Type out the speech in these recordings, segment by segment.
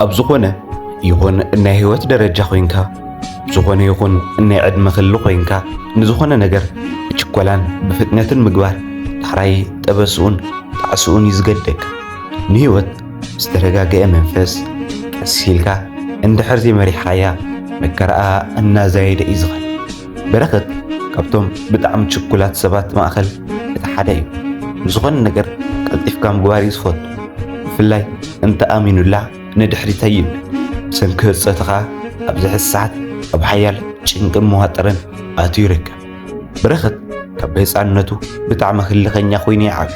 ኣብ ዝኾነ ይኹን ናይ ህይወት ደረጃ ኮይንካ ዝኾነ ይኹን ናይ ዕድመ ክሊ ኮይንካ ንዝኾነ ነገር ብችኮላን ብፍጥነትን ምግባር ዳሕራይ ጠበስኡን ጣዕስኡን ይዝገደግ ንህይወት ዝተረጋገአ መንፈስ ቀስ ኢልካ እንድሕር ዘይመሪሕካያ መከረኣ እናዘየደ እዩ ዝኸድ በረኸት ካብቶም ብጣዕሚ ችኩላት ሰባት ማእኸል እቲ ሓደ እዩ ንዝኾነ ነገር ቀልጢፍካ ምግባር እዩ ዝፈቱ ብፍላይ እንተኣሚኑላ ንድሕሪት ኣይብል ሰንኪ ህፀትኻ ኣብ ዝሕዝ ሰዓት ኣብ ሓያል ጭንቅን መዋጥርን ኣትዩ ይርከብ በረኸት ካብ ህፃንነቱ ብጣዕሚ ህልኸኛ ኮይኑ ይዓብዩ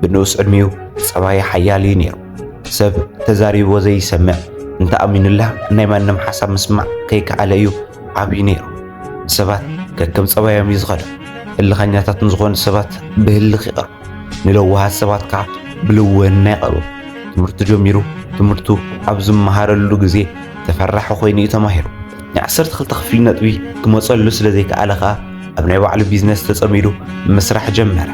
ብንኡስ ዕድሚኡ ፀባይ ሓያል እዩ ነይሩ ሰብ ተዛሪቦ ዘይሰምዕ እንተኣሚኑላ ናይ ማንም ሓሳብ ምስማዕ ከይከኣለ እዩ ዓብዩ ነይሩ ሰባት ከከም ፀባዮም እዩ ዝኸዱ ህልኸኛታት ንዝኾኑ ሰባት ብህልኽ ይቐርቡ ንለዋሃት ሰባት ከዓ ብልውህና ይቐርቡ ትምህርቲ ጀሚሩ ትምህርቱ ኣብ ዝመሃረሉ ግዜ ተፈራሒ ኮይኑ እዩ ተማሂሩ ን12 ክፍሊ ነጥቢ ክመፀሉ ስለ ዘይከኣለ ከዓ ኣብ ናይ ባዕሉ ቢዝነስ ተፀሚዱ ምስራሕ ጀመረ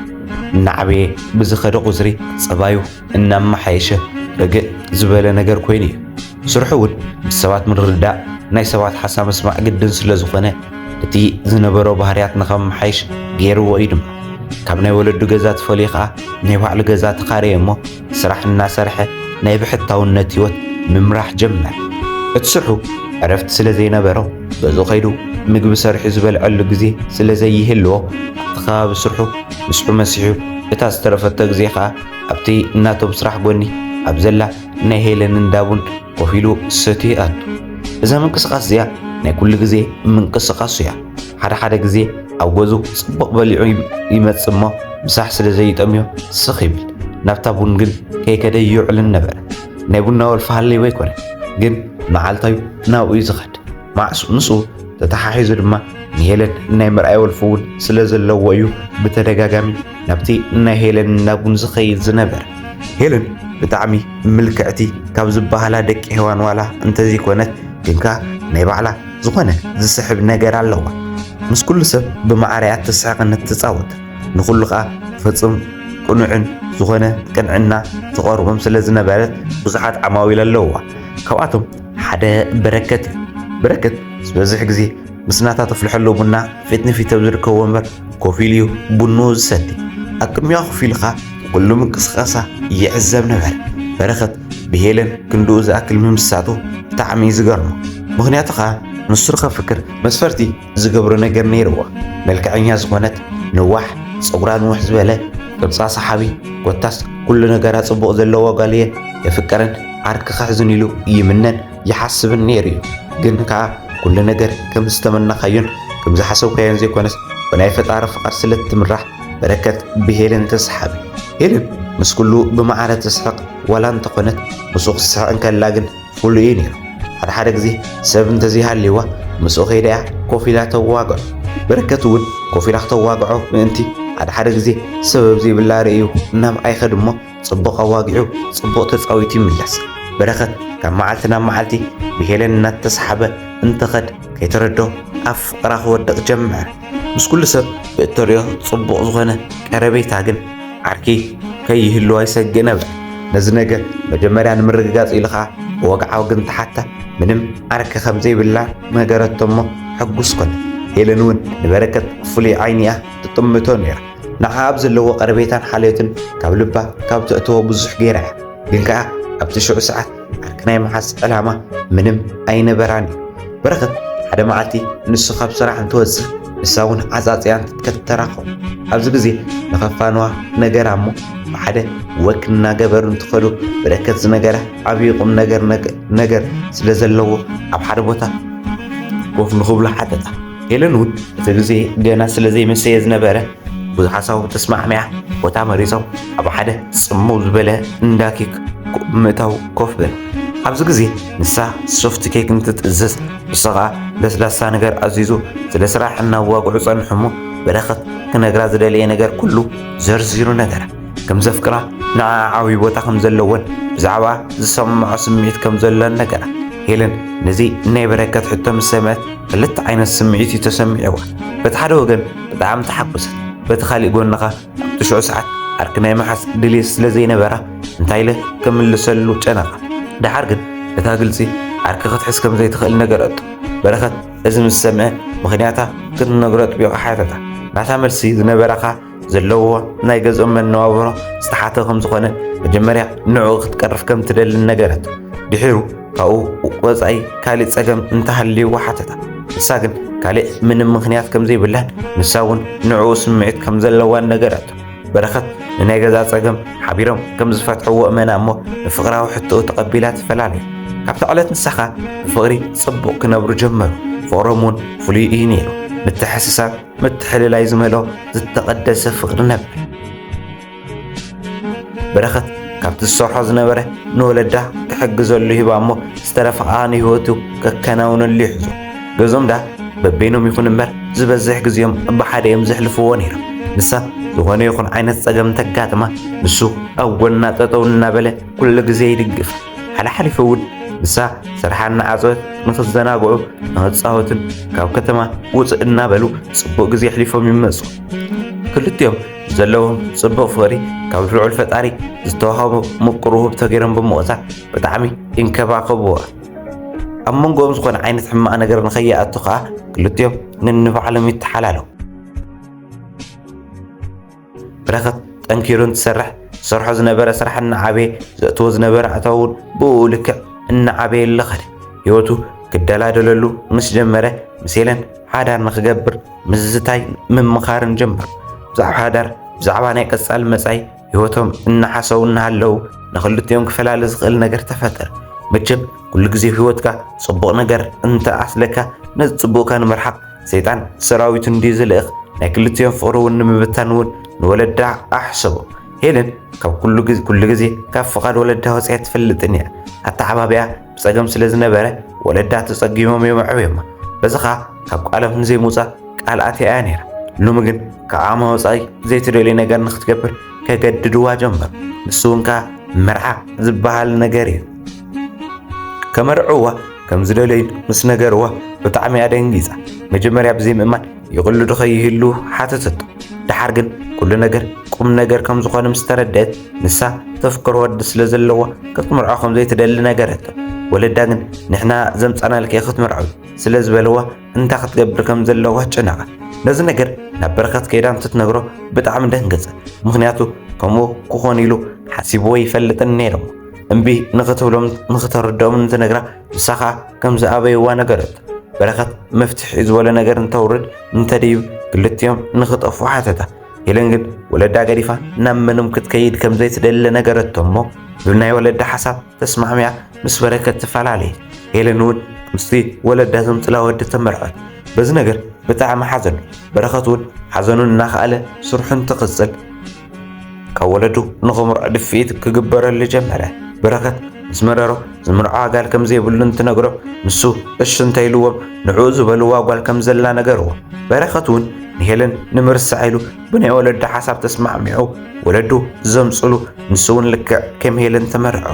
እናዓበየ ብዝኸደ ቁፅሪ ፀባዩ እናመሓየሸ ርግእ ዝበለ ነገር ኮይኑ እዩ ስርሑ እውን ምስ ሰባት ምርድዳእ ናይ ሰባት ሓሳብ ምስማዕ ግድን ስለ ዝኾነ እቲ ዝነበሮ ባህርያት ንኸመሓይሽ ገይርዎ እዩ ድማ ካብ ናይ ወለዱ ገዛ ተፈልዩ ከዓ ናይ ባዕሉ ገዛ ተኻረየ እሞ ስራሕ እናሰርሐ ናይ ብሕታውነት ህይወት ምምራሕ ጀመረ እቲ ስርሑ ዕረፍቲ ስለ ዘይነበሮ በዙ ኸይዱ ምግቢ ሰሪሑ ዝበልዐሉ ግዜ ስለ ዘይህልዎ ኣብቲ ከባቢ ስርሑ ምስዑ መሲሑ እታ ዝተረፈቶ ግዜ ከዓ ኣብቲ እናቶም ስራሕ ጎኒ ኣብ ዘላ ናይ ሄለን እንዳቡን ኮፍ ኢሉ ሰትዩ ኣቱ እዛ ምንቅስቓስ እዚኣ ናይ ኩሉ ግዜ ምንቅስቓሱ እያ ሓደ ግዜ ኣብ ገዙ ፅቡቕ በሊዑ ይመፅእ እሞ ምሳሕ ስለ ዘይጠምዮ ስኽ ይብል ናብታ ቡን ግን ከይከደ ይውዕልን ነበረ ናይ ቡና ወልፊ ሃለይዎ ኣይኮነ ግን መዓልታዩ ናብኡ እዩ ዝኸድ ንስኡ ተተሓሒዙ ድማ ንሄለን ናይ ምርኣይ ወልፊ እውን ስለ ዘለዎ እዩ ብተደጋጋሚ ናብቲ ናይ ሄለን እናቡን ዝኸይድ ዝነበረ ሄለን ብጣዕሚ ምልክዕቲ ካብ ዝበሃላ ደቂ ሔዋን ዋላ እንተዘይኮነት ግን ከዓ ናይ ባዕላ ዝኾነ ዝስሕብ ነገር ኣለዋ ምስ ኩሉ ሰብ ብማዕርያ ተስሕቕነት ትፃወት ንኩሉ ከዓ ፍፅም ቁኑዕን ዝኾነ ቅንዕና ትቐርቦም ስለ ዝነበረት ብዙሓት ዓማዊል ኣለዋ ካብኣቶም ሓደ በረከት እዩ በረከት ዝበዝሕ ግዜ ምስ ናታ ተፍልሐሉ ቡና ፊት ንፊት ኣብ ዝርከቦ ወንበር ኮፍ ኢሉ ቡኑ ዝሰቲ ኣብ ቅድሚኣ ኮፍ ኢሉ ከዓ ኩሉ ምንቅስቓሳ ይዕዘብ ነበር በረከት ብሄለን ክንድኡ ዝኣክል ምምሳጡ ብጣዕሚ ዝገርሞ ምክንያቱ ከዓ ንሱ ከፍክር መስፈርቲ ዝገብሮ ነገር ነይርዎ መልክዐኛ ዝኾነት ንዋሕ ፀጉራ ንውሕ ዝበለ ቅርፃ ሰሓቢ ኮታስ ኩሉ ነገራ ፅቡቕ ዘለዎ ጓልየ የፍቀረን ዓርኪ ክሕዝን ኢሉ ይምነን ይሓስብን ነይሩ እዩ ግን ከዓ ኩሉ ነገር ከም ዝተመናኻዮን ከም ዝሓሰብካዮን ዘይኮነስ ብናይ ፈጣሪ ፍቃድ ስለ እትምራሕ በረከት ብሄለን ተሰሓቢ ሄለን ምስ ኩሉ ብማዕረ ተስሕቕ ዋላ እንተኾነት ምስኡ ክስሕቕ እንከላ ግን ፍሉይ እዩ ነይሩ ሓደ ግዜ ሰብ እንተዘይሃልይዋ ምስኡ ከይዳ እያ ኮፍ ኢላ ተዋግዖ በረከት እውን ኮፍ ኢላ ክተዋግዖ ምእንቲ ሓደ ግዜ ሰበብ ዘይብላ ርእዩ ናብ ኣይኸድ እሞ ፅቡቕ ኣዋጊዑ ፅቡቕ ተፃዊቱ ይምለስ በረከት ካብ መዓልቲ ናብ መዓልቲ ብሄለን እናተሰሓበ እንተኸድ ከይተረዶ ኣብ ፍቕራ ክወድቕ ጀመረ ምስ ኩሉ ሰብ ብእተሪኦ ፅቡቕ ዝኾነ ቀረቤታ ግን ዓርኪ ከይህልዋ ይሰግእ ነበር ነዚ ነገር መጀመርያ ንምርግጋፅ ኢሉ ከዓ ወግዓዊ ግን ተሓታ ምንም ዓርኪ ከም ዘይብላ ነገረቶ እሞ ሕጉስ ኮነ ሄለን እውን ንበረከት ፍሉይ ዓይኒ እያ ትጥምቶ ነይራ ንዓ ኣብ ዘለዎ ቀረቤታን ሓልዮትን ካብ ልባ ካብ ትእትዎ ብዙሕ ገይራ እያ ግን ከዓ ኣብቲ ሽዑ ሰዓት ዓርኪ ናይ መሓዝ ዕላማ ምንም ኣይነበራን እዩ በረከት ሓደ መዓልቲ ንሱ ካብ ስራሕ እንትወፅእ ንሳ እውን ዓፃፅያን ትከተራኸቡ ኣብዚ ግዜ ንኸፋንዋ ነገራ እሞ ብሓደ ወክ እናገበሩ እንትኸዱ በረከት ዝነገረ ዓብዪ ቁም ነገር ስለ ዘለዎ ኣብ ሓደ ቦታ ኮፍ ንኽብሉ ሓተታ ሄለን እውን እቲ ግዜ ገና ስለ ዘይመሰየ ዝነበረ ብዙሕ ሓሳቡ ተስማዕምያ ቦታ መሪፆም ኣብ ሓደ ፅምው ዝበለ እንዳ ኬክ ብምእታው ኮፍ በሉ ኣብዚ ግዜ ንሳ ሶፍት ኬክ እንትትእዘዝ ንሱ ከዓ ለስላሳ ነገር ኣዚዙ ስለ ስራሕ እናዋግዑ ፀንሑ እሞ በረከት ክነግራ ዝደለየ ነገር ኩሉ ዘርዚሩ ነገራ ከም ዘፍቅራ ንዓ ዓብዪ ቦታ ከም ዘለዎን ብዛዕባ ዝሰምዖ ስምዒት ከም ዘሎን ነገራ ሄለን ነዚ ናይ በረከት ሕቶ ምስ ሰምዐት ክልተ ዓይነት ስምዒት እዩ ተሰሚዕዋ በቲ ሓደ ወገን ብጣዕሚ ተሓጎሰት በቲ ካሊእ ጎኒ ከዓ ኣብቲ ሽዑ ሰዓት ዓርኪ ናይ መሓዝ ድሌት ስለ ዘይነበራ እንታይ ኢለ ከምልሰሉ ጨነቓ ድሓር ግን እታ ግልጺ ዓርኪ ክትሕዝ ከም ዘይትኽእል ነገረቶ። በረኸት እዚ ምስ ሰምዐ ምኽንያታ ክትነግሮ ጥቢቑ ሓተታ። ናታ መልሲ ዝነበረኻ ዘለዎ ናይ ገዝኦም መነባብሮ ዝተሓተ ከም ዝኾነ መጀመርያ ንዕኡ ክትቀርፍ ከም ትደሊ ነገረቶ። ድሒሩ ካብኡ ወፃኢ ካሊእ ፀገም እንተሃልይዋ ሓተታ። ንሳ ግን ካሊእ ምንም ምኽንያት ከም ዘይብላን ንሳ እውን ንዕኡ ስምዒት ከም ዘለዋን ነገረቶ። በረኸት ንናይ ገዛ ፀገም ሓቢሮም ከም ዝፈትሕዎ እመና እሞ ንፍቕራዊ ሕቶኡ ተቐቢላ ትፈላለዩ። ካብቲ ዕለት ንሳኻ ብፍቕሪ ጽቡቕ ክነብሩ ጀመሩ። ፍቕሮም እውን ፍሉይ እዩ ነይሩ። ምትሕስሳብ ምትሕልላይ ዝመልኦ ዝተቐደሰ ፍቕሪ ነበር። በረኸት ካብቲ ዝሰርሖ ዝነበረ ንወለዳ ክሕግዘሉ ሂባ እሞ ዝተረፈቓ ንህይወቱ ከከናውነሉ ይሕዞ። ገዞም ዳ በበይኖም ይኹን እምበር ዝበዝሕ ጊዜኦም ብሓደ እዮም ዘሕልፍዎ ነይሮም። ንሳ ዝኾነ ይኹን ዓይነት ፀገም ተጋጥማ ንሱ ኣብ ጎና ጠጠው እናበለ ኩሉ ግዜ ይድግፍ። ሓላሓሊፉ እውን ንሳ ስርሓ እናዓፀወት ንኽዘናግዑ ንኽፃወቱን ካብ ከተማ ውፅእ እናበሉ ጽቡቕ ግዜ ኣሕሊፎም ይመፁ። ክልቲኦም ዘለዎም ጽቡቕ ፍቕሪ ካብ ልዑል ፈጣሪ ዝተዋህቦ ምቁር ውህብቶ ገይሮም ብምቕፃል ብጣዕሚ ይንከባኸብዋ። ኣብ መንጎኦም ዝኾነ ዓይነት ሕማቕ ነገር ንኸይኣቱ ከዓ ክልቲኦም ነንባዕሎም ይተሓላለዉ። በረኸት ጠንኪሩ እንትሰርሕ ዝሰርሖ ዝነበረ ስራሕ እናዓበየ ዘእትዎ ዝነበረ ኣታዊ እውን ብኡ ልክዕ እናዓበየሉ ኸደ። ህይወቱ ክደላደለሉ ምስ ጀመረ ምስ ሄለን ሓዳር ንኽገብር ምዝታይ ምምኻርን ጀመሩ። ብዛዕባ ሓዳር ብዛዕባ ናይ ቀጻሊ መጻኢ ህይወቶም እናሓሰቡ እናሃለዉ ንኽልቲኦም ክፈላለ ዝኽእል ነገር ተፈጠረ። መቸም ኩሉ ግዜ ህይወትካ ጽቡቕ ነገር እንተኣስለካ ነዚ ጽቡቕካ ንምርሓቕ ሰይጣን ሰራዊቱ እንዲ ዝልእኽ ናይ ክልቲኦም ፍቕሪ እውን ንምብታን እውን ንወለዳ ኣሕሰቦ። ሄለን ካብ ኩሉ ግዜ ካብ ፍቓድ ወለዳ ወፂኣ ትፈልጥን እያ። ኣተዓባብያ ብፀገም ስለ ዝነበረ ወለዳ ተፀጊሞም የምዕብዮማ። በዚ ኸዓ ካብ ቃሎም ንዘይምውፃእ ቃል ኣትያ ነይራ። ሎሚ ግን ካብ ዓማ ወፃኢ ዘይትደልዮ ነገር ንኽትገብር ከገድድዋ ጀመሩ። ንሱ እውን ከዓ መርዓ ዝበሃል ነገር እዩ። ከመርዕዋ ከም ዝደለዩን ምስ ነገርዋ ብጣዕሚ እያ ደንጊፃ። መጀመርያ ብዘይምእማን ይቕልዱ ኸይህሉ ሓተተቶ። ድሓር ግን ኩሉ ነገር ቁም ነገር ከም ዝኾነ ምስ ተረድአት ንሳ ተፍቅሮ ወዲ ስለ ዘለዋ ክትምርዖ ከም ዘይትደሊ ነገረቶ። ወለዳ ግን ንሕና ዘምፃናልከ ክትምርዐው ስለ ዝበለዋ እንታይ ክትገብር ከም ዘለዋ ጨነቓ። ነዚ ነገር ናብ በረኸት ከይዳ እንትትነግሮ ብጣዕሚ ደንገፀ። ምክንያቱ ከምኡ ክኾን ኢሉ ሓሲብዎ ይፈልጥን ነይሮሞ። እምቢ ንኽትብሎም ንኽተረድኦም እንትነግራ ንሳ ከዓ ከም ዝኣበይዋ ነገረቶ። በረኸት መፍትሒ ዝበለ ነገር እንተውርድ እንተድይብ ክልቲኦም ንኽጠፉ ሓተታ። ሄለን ግን ወለዳ ገዲፋ ናብ ምንም ክትከይድ ከም ዘይትደሊ ነገረቶ እሞ ብናይ ወለዳ ሓሳብ ተስማዕምያ ምስ በረከት ትፈላለየት። ሄለን እውን ምስቲ ወለዳ ዘምፅላ ወዲ ተመርዐት። በዚ ነገር ብጣዕሚ ሓዘኑ። በረኸት እውን ሓዘኑን እናኸኣለ ስርሑን ትቕፅል ካብ ወለዱ ንኽምርዖ ድፍኢት ክግበረሉ ጀመረ። በረኸት ምስ መረሮ ዝምርዖ ጓል ከም ዘይብሉ እንትነግሮ ንሱ እሺ እንተኢልዎም ንዕኡ ዝበልዋ ጓል ከም ዘላ ነገርዎ። በረኸት እውን ንሄለን ንምርሳዕ ኢሉ ብናይ ወለዳ ሓሳብ ተስማዕሚዑ ወለዱ ዘምፅሉ ንሱ እውን ልክዕ ከም ሄለን ተመርዐ።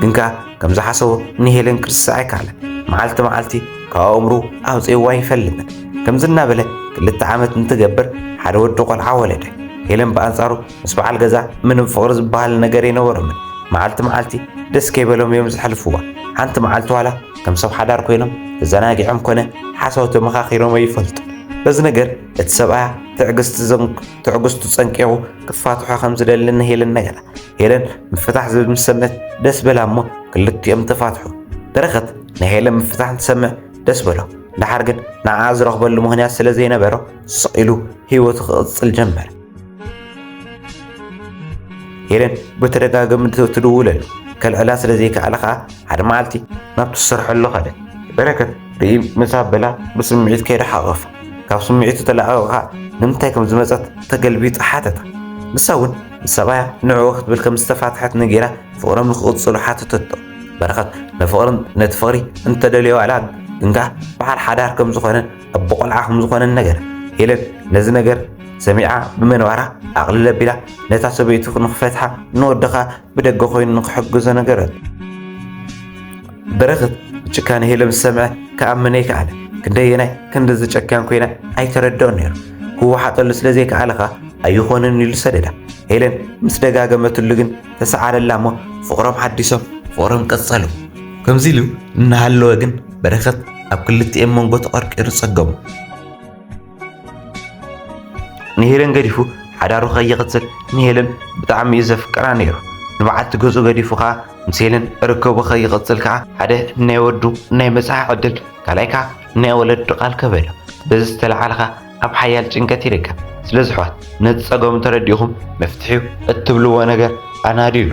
ግን ከዓ ከም ዝሓሰቦ ንሄለን ክርስሳዕ ኣይከኣለን። መዓልቲ መዓልቲ ካብ ኣእምሩ ኣውፂእዋ ይፈልጥን። ከምዚ እናበለ 2 ዓመት እንትገብር ሓደ ወዲ ቆልዓ ወለደ። ሄለን በኣንጻሩ ምስ በዓል ገዛ ምንም ፍቕሪ ዝበሃል ነገር ኣይነበሮምን። መዓልቲ መዓልቲ ደስ ከይበሎም እዮም ዝሕልፍዋ። ሓንቲ መዓልቲ ዋላ ከም ሰብ ሓዳር ኮይኖም ተዘናጊዖም ኮነ ሓሰውቲ መኻኺሮም ኣይፈልጡ። በዚ ነገር እቲ ሰብኣያ ትዕግስቱ ፀንቂቑ ክፋትሖ ከም ዝደሊ ንሄለን ነገራ። ሄለን ምፍታሕ ዝብል ምስ ሰምዐት ደስ በላ እሞ ክልቲኦም ተፋትሑ። በረኸት ናይ ሄለን ምፍታሕ እንትሰምዕ ደስ በሎ። ድሓር ግን ንዓዓ ዝረኽበሉ ምኽንያት ስለ ዘይነበሮ ስቕ ኢሉ ህይወቱ ክቕፅል ጀመረ። ሄለን ብተደጋገሚ ትድውለሉ ከልዕላ ስለ ዘይከኣለ ከዓ ሓደ መዓልቲ ናብቲ ዝሰርሐሉ ኸደ። በረከት ርኢ ምስ ኣበላ ብስምዒት ከይደሓቐፈ። ካብ ስምዒቱ ተላቐቐ ከዓ ንምንታይ ከም ዝመፀት ተገልቢጡ ሓተታ። ንሳ እውን ምስ ሰብኣያ ንዕኡ ክትብል ከም ዝተፋትሐት ነጊራ ፍቕሮም ንክቕፅሉ ሓተተቶ። በረኸት ነቲ ፍቕሪ እንተደልዮ ዋላ ግን ከዓ በዓል ሓዳር ከም ዝኾነን ኣቦ ቆልዓ ከም ዝኾነን ነገር ሄለን ነዚ ነገር ሰሚዓ ብምንባራ ኣቕልለ ኣቢላ ነታ ሰበይቱ ንኽፈትሓ ንወድኻ ብደገ ኮይኑ ንክሕግዞ ነገረት። በረኸት ጭካነ ሄለን ምስ ሰምዐ ክኣምነ ይከኣለ። ክንደየናይ ክንዲ ዝጨካን ኮይና ኣይተረድኦን ነይሩ። ክወሓጠሉ ስለ ዘይከኣለ ከዓ ኣይኾነን ኢሉ ሰደዳ። ሄለን ምስ ደጋገመትሉ ግን ተሰዓረላ እሞ ፍቕሮም ሓዲሶም ፍቕሮም ቀጸሉ። ከምዚ ኢሉ እናሃለወ ግን በረኸት ኣብ ክልቲኦም መንጎ ተቐርቂሩ ፀገሙ ንሄለን ገዲፉ ሓዳሩ ከይቕፅል ንሄለን ብጣዕሚ እዩ ዘፍቅራ ነይሩ ንበዓልቲ ገፁ ገዲፉ ከዓ ምስ ሄለን ርከቡ ከይቕፅል ከዓ ሓደ ናይ ወዱ ናይ መፅሓ ዕድል ካልኣይ ከዓ ናይ ወለዱ ቃል ከበሎ በዚ ዝተለዓለ ከዓ ኣብ ሓያል ጭንቀት ይርከብ ስለዚ ኣሕዋት ነቲ ፀገሙ ተረዲእኹም መፍትሒኡ እትብልዎ ነገር ኣናዲሉ